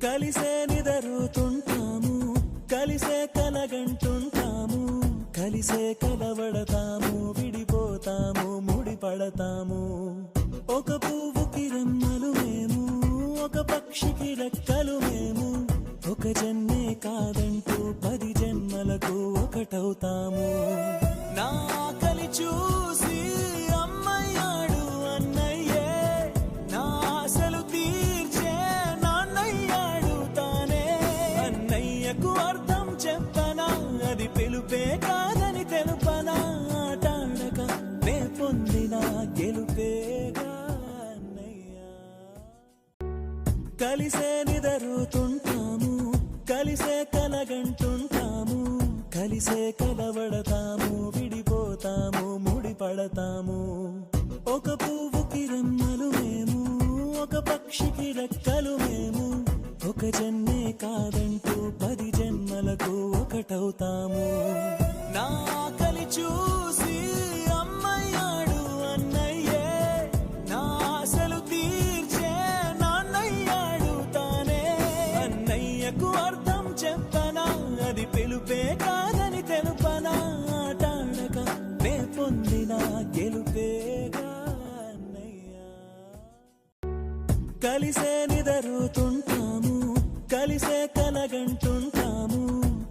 కలిసే నిదరుతుంటాము, కలిసే కలగంటుంటాము, కలిసే కలవడతాము, విడిపోతాము, ముడిపడతాము. ఒక పువ్వుకి రెమ్మలు మేము, ఒక పక్షికి రెక్కలు మేము, ఒక జన్మే కాదంటూ 10 జన్మలకు ఒకటవుతాము. నా కలి చూసి అమ్మయ్యాడు అన్నయ్యే, నా ఆశలు తీర్చే నాన్నయ్యాడు తానే. అన్నయ్యకు అర్థం చెప్పనా, అది పిలుపే కాదని తెలుపనా, ఆటాడక నే పొందిన గెలుపేగా అన్నయ్య. కలిసే నిదరుతుంటాము, కలిసే కలగంటుంటాము, కలిసే కలవడతాము, విడిపోతాము, ముడిపడతాము. ఒక పువ్వుకి రెమ్మలు మేము, ఒక పక్షికి రెక్కలు మేము, ఒక జన్మే కాదంటూ 10 జన్మలకు ఒకటవుతాము. నా కలి చూసి అమ్మయ్యాడు అన్నయ్యే, నా ఆశలు తీర్చే నాన్నయ్యాడు తానే. అన్నయ్యకు అర్థం చెప్పనా, అది పిలుపే కాదని తెలుపనా, ఆటాడక నే పొందిన గెలుపేగా అన్నయ్య. కలిసే నిదరుతుంటాము, కలిసే కలగంటుంటాము,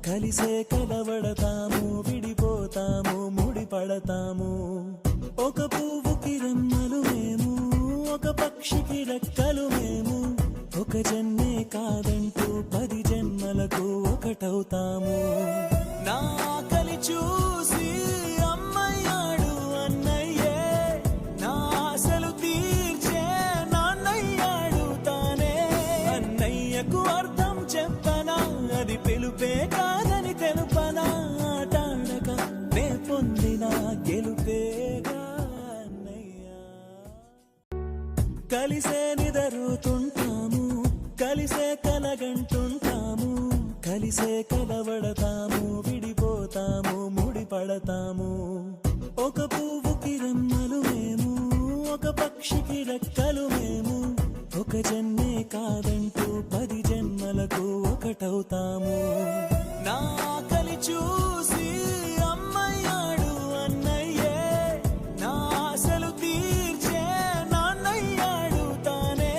కలిసే కలవడతాము, విడిపోతాము, ముడిపడతాము. ఒక పువ్వుకి రెమ్మలు మేము, ఒక పక్షికి రెక్కలు మేము, ఒక జన్మే కాదంటూ 10 జన్మలకు ఒకటవుతాము. నా కలి చూసి అమ్మయ్యాడు అన్నయ్యే, నా ఆశలు తీర్చే నాన్నయ్యాడు తానే. అన్నయ్యకు అర్థం చెప్పనా, అది పిలుపే కాదని తెలుపనా, ఆటాడక నే పొందిన గెలుపేగా అన్నయ్య. కలిసే నిదరుతుంటాము, కలిసే కలగంటుంటాము, కలిసే కలవడతాము, విడిపోతాము, ముడిపడతాము. ఒక పువ్వుకి రెమ్మలు మేము, ఒక పక్షికి రెక్కలు మేము, ఒక జన్మే కాదంటూ 10 జన్మలకు ఒకటవుతాము. నా కలి చూసి అమ్మయ్యాడు అన్నయ్యే, నా ఆశలు తీర్చే నాన్నయ్యాడు తానే.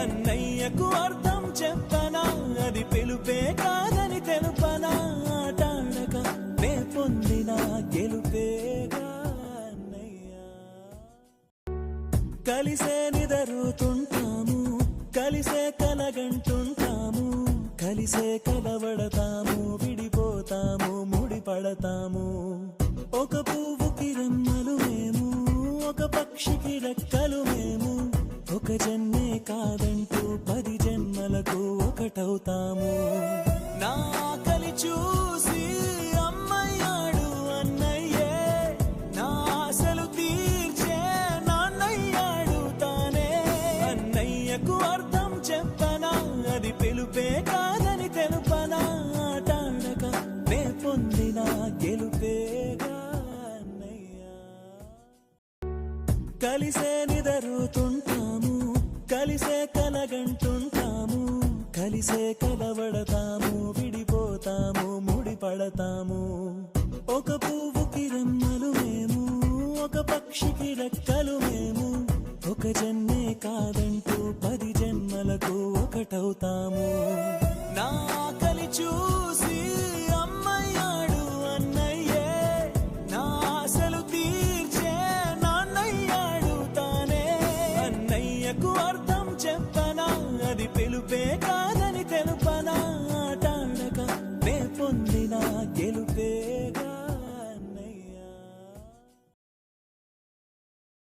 అన్నయ్యకు అర్థం చెప్పనా, అది పిలుపే కాదని తెలుపనా, ఆటాడక నే పొందిన గెలుపేగా అన్నయ్య. కలిసే నిదరుతుంటాము, కలిసే కలగంటుంటాము, కలిసే కలవడతాము, విడిపోతాము, ముడిపడతాము. ఒక పువ్వుకి రెమ్మలు మేము, ఒక పక్షికి రెక్కలు మేము, ఒక జన్మే కాదంటూ 10 జన్మలకు ఒకటవుతాము. నా కలి చూసి అమ్మయ్యాడు అన్నయ్యే, నా ఆశలు తీర్చే నాన్నయ్యాడు తానే. అన్నయ్యకు అర్థం చెప్పనా, అది పిలుపే కాదని తెలుపనా, ఆటాడక నే పొందిన గెలుపేగా అన్నయ్య. కలిసే నిదరుతుంటాము, కలిసే కలగంటుంటాము, కలిసే కలవడతాము, విడిపోతాము, ముడిపడతాము. ఒక పువ్వుకి రెమ్మలు మేము, ఒక పక్షికి రెక్కలు మేము, ఒక జన్మే కాదంటూ 10 జన్మలకు ఒకటవుతాము. నా కలి చూసి అమ్మయ్యాడు అన్నయ్యే, నా ఆశలు తీర్చే నాన్నయ్యాడు తానే. అన్నయ్యకు అర్థం చెప్పనా, అది పిలుపే కాదని తెలుపనా, ఆటాడక నే పొందిన గెలుపే